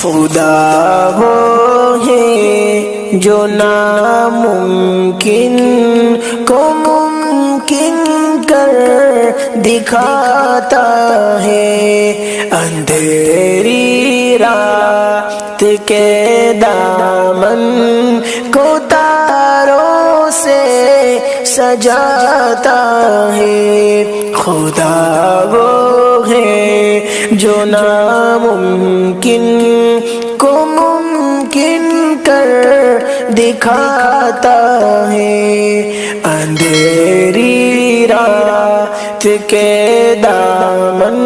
خدا وہ ہے جو ناممکن کو ممکن کر دکھاتا ہے، اندھیری رات کے دامن کو تاروں سے سجاتا ہے۔ خدا وہ ہے جو ناممکن کو ممکن کر دکھاتا ہے، اندھیری رات کے دامن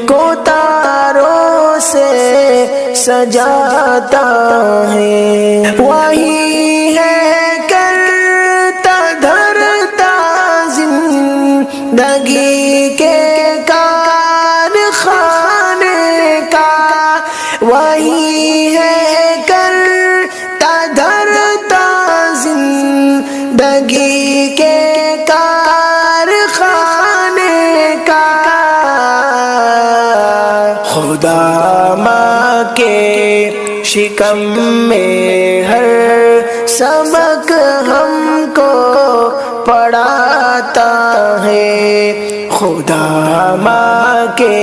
کو تاروں سے سجاتا ہے۔ وہی ہے کرتا دھرتا زندگی کے کارخانے کا، وہی ہے کرتا دھرتا زندگی کے کارخانے کا۔ خدا ماں کے شکم میں ہر سبق ہم کو پڑھاتا ہے، خدا ماں کے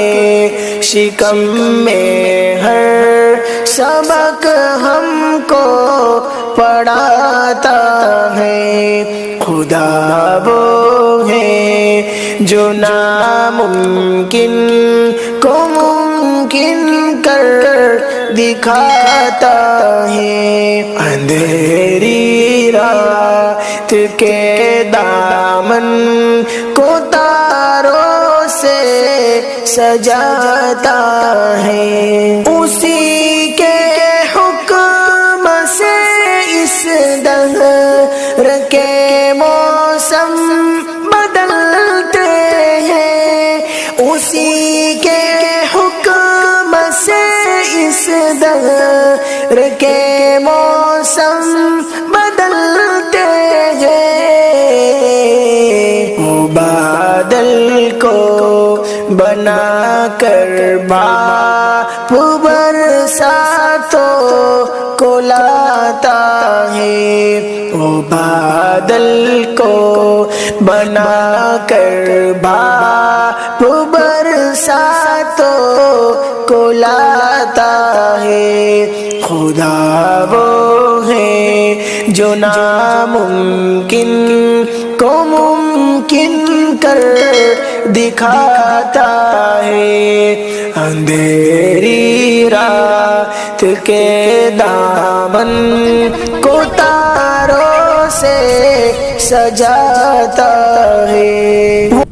شکم میں ہر سبق ہم کو پڑھاتا ہے۔ خدا وہ ہے جو ناممکن کو ممکن کر دکھاتا ہے، اندھیری رات کے دامن کو تاروں سے سجاتا ہے۔ اسی کے حکم سے اس دہر کے موسم بدلتے ہیں، اسی کے حکم سے اس دہر کے موسم بدلتے ہیں۔ وہ بادل کو بنا کر بھاپ برساتوں کو لاتا ہے، وہ بادل کو بنا کر بھاپ برساتوں کو لاتا ہے۔ خدا وہ ہے جو ناممکن کو ممکن کر دکھاتا ہے، اندھیری رات کے دامن کو تاروں سے سجاتا ہے۔